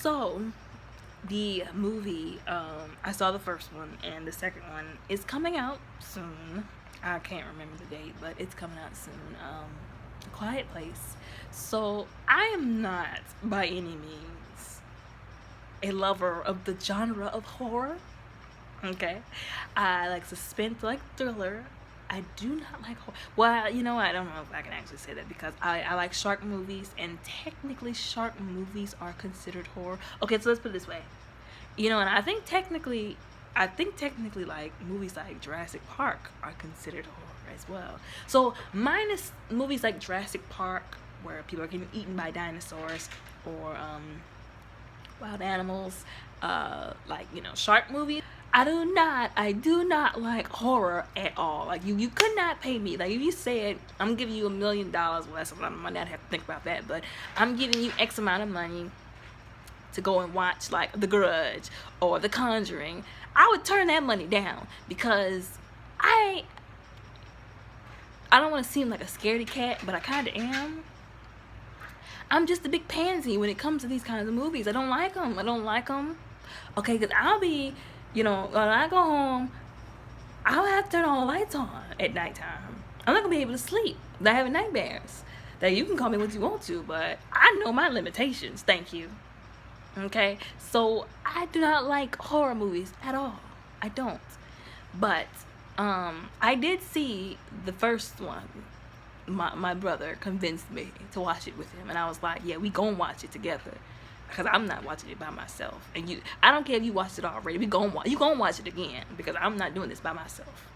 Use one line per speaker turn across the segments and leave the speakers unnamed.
So, the movie, I saw the first one, and the second one is coming out soon. I can't remember the date, but it's coming out soon. Quiet Place. So, I am not by any means a lover of the genre of horror. Okay, I like suspense, I like thriller. I do not like horror. Well, you know, I don't know if I can actually say that because I like shark movies, and technically, shark movies are considered horror. Okay, so let's put it this way. You know, and I think technically, like movies like Jurassic Park are considered horror as well. So minus movies like Jurassic Park, where people are getting eaten by dinosaurs or wild animals, like shark movies. I do not like horror at all. Like you could not pay me. Like if you said I'm giving you $1 million, well that's a lot of money. I'd have to think about that. But I'm giving you X amount of money to go and watch like The Grudge or The Conjuring. I would turn that money down because I I don't want to seem like a scaredy cat, but I kind of am. I'm just a big pansy when it comes to these kinds of movies. I don't like them. I don't like them. Okay, because I'll be, when I go home, I'll have to turn all the lights on at nighttime. I'm not going to be able to sleep. I'm having nightmares. That you can call me what you want to, but I know my limitations. Thank you. Okay? So, I do not like horror movies at all. I don't. But, I did see the first one. My brother convinced me to watch it with him, and I was like, yeah, we gonna watch it together because I'm not watching it by myself, and I don't care if you watched it already, you gonna watch it again because I'm not doing this by myself.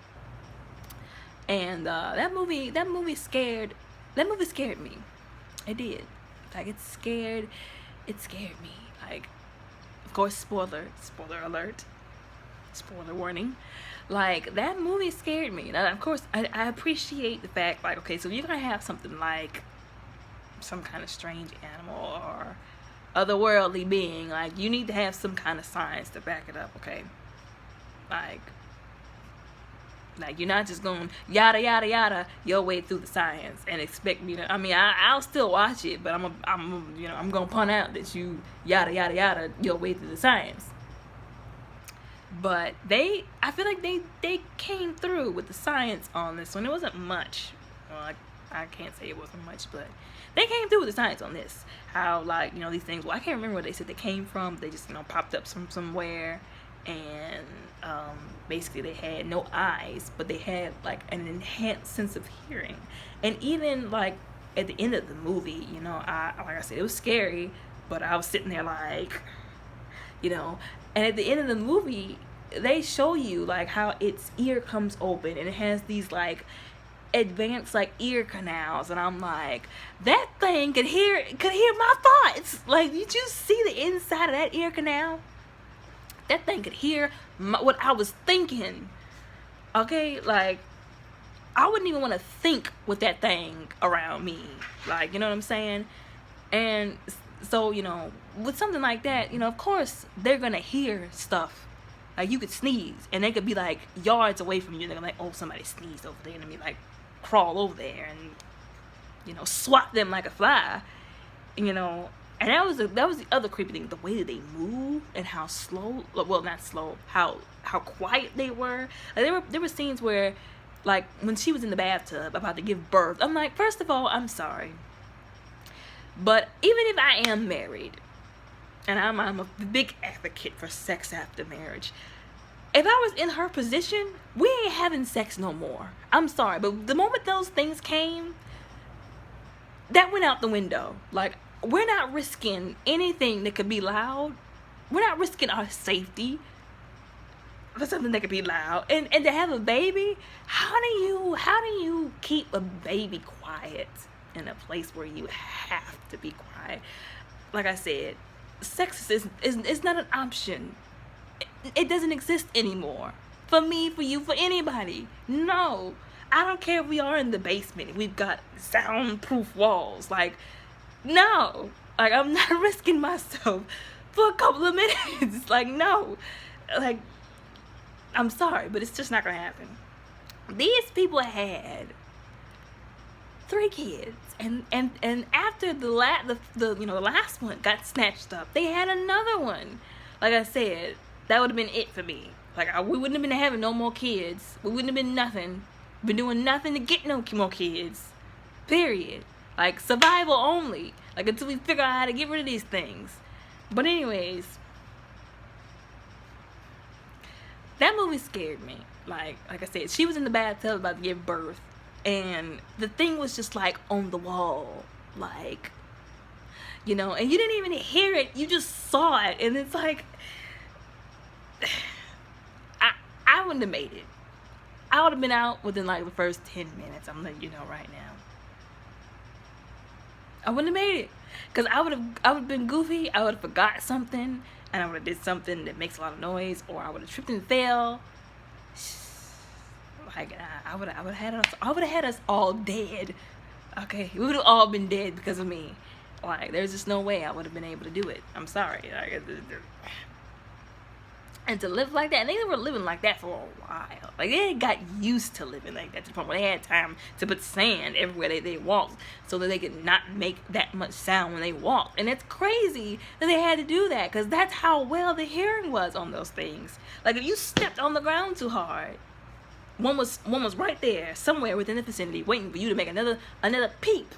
And that movie scared me. It did. Like it scared me. Like, of course, spoiler alert, spoiler warning. Like, that movie scared me. And of course, I appreciate the fact, like, okay, so you're gonna have something like some kind of strange animal or otherworldly being, like, you need to have some kind of science to back it up, okay? Like you're not just going yada yada yada your way through the science and expect me to. I mean, I'll still watch it, but I'm gonna point out that you yada yada yada your way through the science. But I feel like they came through with the science on this one. It wasn't much. Well, I can't say it wasn't much, but they came through with the science on this. How, like, these things, well, I can't remember where they said they came from. They just, popped up from somewhere. And basically they had no eyes, but they had, like, an enhanced sense of hearing. And even, like, at the end of the movie, like I said, it was scary, but I was sitting there like, and at the end of the movie they show you like how its ear comes open and it has these like advanced like ear canals, and I'm like, that thing could hear my thoughts. Like, did you see the inside of that ear canal? That thing could hear what I was thinking. Okay, like I wouldn't even want to think with that thing around me. Like, you know what I'm saying? And so, with something like that, of course, they're going to hear stuff. Like, you could sneeze, and they could be, like, yards away from you. And they're like, oh, somebody sneezed over there. And they like, crawl over there and, swat them like a fly. And that was the other creepy thing. The way that they move and how slow, well, not slow, how quiet they were. Like, there were scenes where, like, when she was in the bathtub about to give birth, I'm like, first of all, I'm sorry. But even if I am married, and I'm a big advocate for sex after marriage, if I was in her position, we ain't having sex no more. I'm sorry, but the moment those things came, that went out the window. Like, we're not risking anything that could be loud. We're not risking our safety for something that could be loud. And to have a baby, how do you keep a baby quiet in a place where you have to be quiet? Like I said, sex is not an option. It doesn't exist anymore. For me, for you, for anybody. No. I don't care if we are in the basement. We've got soundproof walls. Like, no. Like, I'm not risking myself for a couple of minutes. Like, no. Like, I'm sorry, but it's just not gonna happen. These people had 3 kids, and after the last one got snatched up, they had another one. Like I said, that would have been it for me. Like, we wouldn't have been having no more kids. We wouldn't have been nothing. Been doing nothing to get no more kids. Period. Like, survival only. Like, until we figure out how to get rid of these things. But anyways, that movie scared me. Like I said, she was in the bathtub about to give birth, and the thing was just like on the wall, like, you know, and you didn't even hear it, you just saw it, and it's like, I wouldn't have made it. I would have been out within like the first 10 minutes. I'm letting you know right now. I wouldn't have made it, because I would have been goofy. I would have forgot something, and I would have did something that makes a lot of noise, or I would have tripped and fell. Like, I would have had us all dead. Okay, we would have all been dead because of me. Like, there's just no way I would have been able to do it. I'm sorry. Like, and to live like that, and they were living like that for a while. Like, they got used to living like that to the point where they had time to put sand everywhere they walked so that they could not make that much sound when they walked. And it's crazy that they had to do that, because that's how well the hearing was on those things. Like, if you stepped on the ground too hard, one was right there somewhere within the vicinity waiting for you to make another peep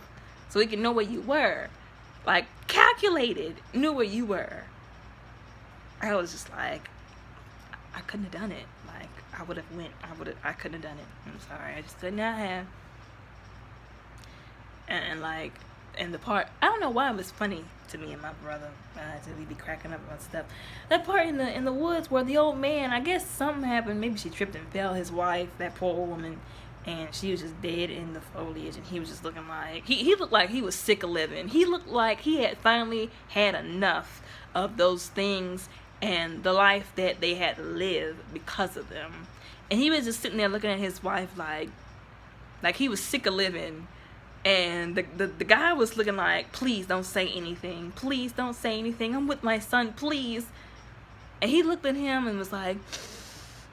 so it can know where you were. Like, calculated, knew where you were. I was just like, I couldn't have done it. Like, I couldn't have done it. I'm sorry, I just could not have. And the part, I don't know why it was funny to me and my brother, to be cracking up about stuff. That part in the woods where the old man, I guess something happened, maybe she tripped and fell, his wife, that poor woman, and she was just dead in the foliage, and he was just looking like, he looked like he was sick of living. He looked like he had finally had enough of those things and the life that they had to live because of them. And he was just sitting there looking at his wife like he was sick of living. And the guy was looking like, please don't say anything. Please don't say anything. I'm with my son, please. And he looked at him and was like,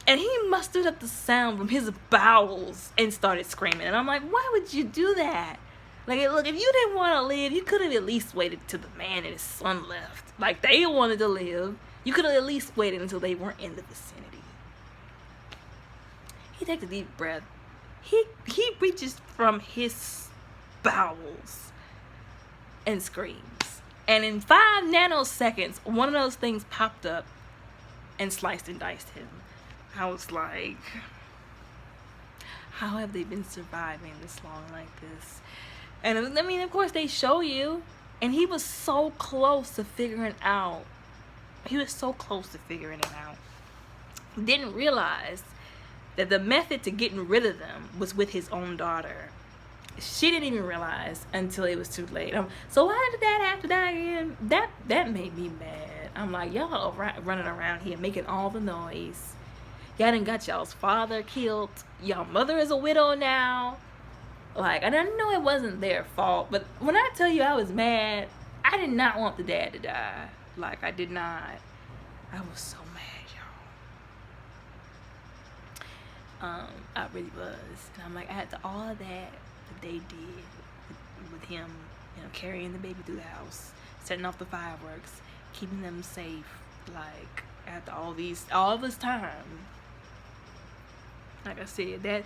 and he mustered up the sound from his bowels and started screaming. And I'm like, why would you do that? Like, look, if you didn't want to live, you could have at least waited till the man and his son left. Like, they wanted to live. You could have at least waited until they weren't in the vicinity. He takes a deep breath. He reaches from his bowels and screams. And in 5 nanoseconds, one of those things popped up and sliced and diced him. I was like, how have they been surviving this long like this? And I mean, of course they show you, and he was so close to figuring out. He was so close to figuring it out. He didn't realize that the method to getting rid of them was with his own daughter. She didn't even realize until it was too late. So why did Dad have to die again? That made me mad. I'm like, y'all running around here making all the noise. Y'all done got y'all's father killed. Y'all mother is a widow now. Like, and I know it wasn't their fault, but when I tell you I was mad, I did not want the dad to die. Like, I did not. I was so mad, y'all. I really was. And I'm like, after all of that they did with him, you know, carrying the baby through the house, setting off the fireworks, keeping them safe, like, after all this time, like I said,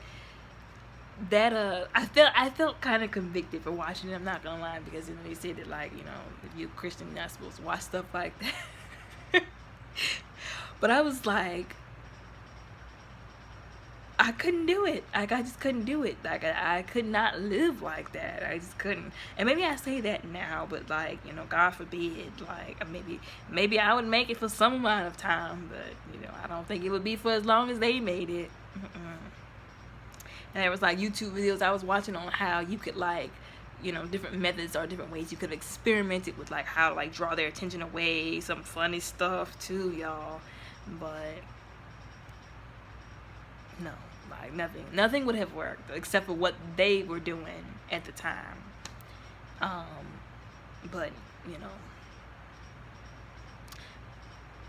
I felt kind of convicted for watching it. I'm not gonna lie, because, you know, they said that, like, you know, if you're a Christian, you're not supposed to watch stuff like that. But I was like, I couldn't do it. Like, I just couldn't do it. Like, I could not live like that. I just couldn't. And maybe I say that now, but, like, you know, God forbid, like, maybe I would make it for some amount of time, but, you know, I don't think it would be for as long as they made it. And there was, like, YouTube videos I was watching on how you could, like, you know, different methods or different ways you could have experimented with, like, how to, like, draw their attention away. Some funny stuff too, y'all. But no, like, nothing would have worked except for what they were doing at the time. But, you know,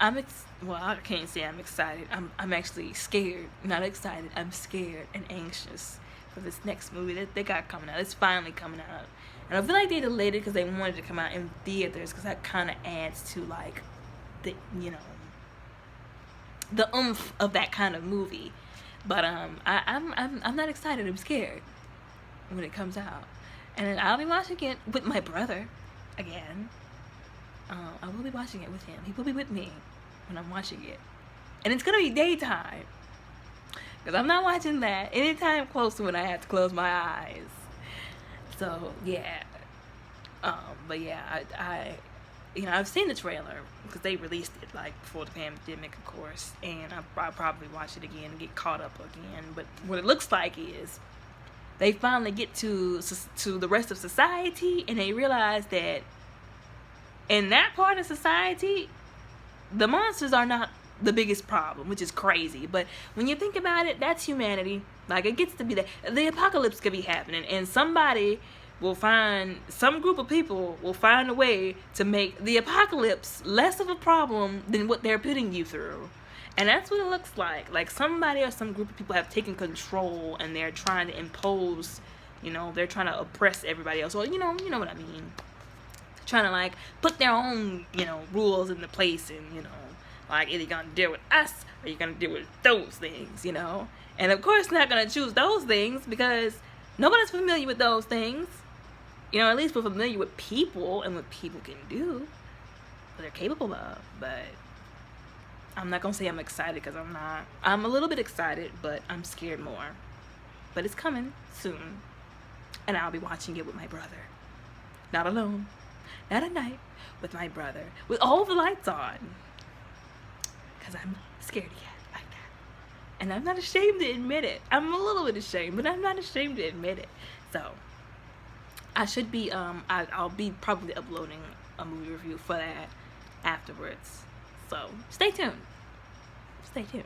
I can't say I'm excited. I'm actually scared. Not excited. I'm scared and anxious for this next movie that they got coming out. It's finally coming out. And I feel like they delayed it because they wanted it to come out in theaters, because that kind of adds to, like, the, you know, the oomph of that kind of movie. But I'm not excited. I'm scared when it comes out. And I'll be watching it with my brother again. I will be watching it with him. He will be with me when I'm watching it. And it's gonna be daytime, because I'm not watching that anytime close to when I have to close my eyes. So yeah, but yeah, I you know, I've seen the trailer because they released it like before the pandemic, of course, and I'll probably watch it again and get caught up again. But what it looks like is they finally get to the rest of society, and they realize that in that part of society, the monsters are not the biggest problem, which is crazy. But when you think about it, that's humanity. Like, it gets to be that the apocalypse could be happening, and somebody will find, some group of people will find a way to make the apocalypse less of a problem than what they're putting you through. And that's what it looks like. Like, somebody or some group of people have taken control, and they're trying to impose, you know, they're trying to oppress everybody else. Well, you know what I mean. Trying to, like, put their own, you know, rules into place, and, you know, like, either you're gonna deal with us or you're gonna deal with those things, you know. And of course, not gonna choose those things because nobody's familiar with those things. You know, at least we're familiar with people and what people can do, what they're capable of. But I'm not gonna say I'm excited, because I'm not. I'm a little bit excited, but I'm scared more. But it's coming soon, and I'll be watching it with my brother. Not alone, not at night, with my brother, with all the lights on, because I'm scared yet like that. And I'm not ashamed to admit it. I'm a little bit ashamed, but I'm not ashamed to admit it. So I should be I'll be probably uploading a movie review for that afterwards. So stay tuned. Stay tuned.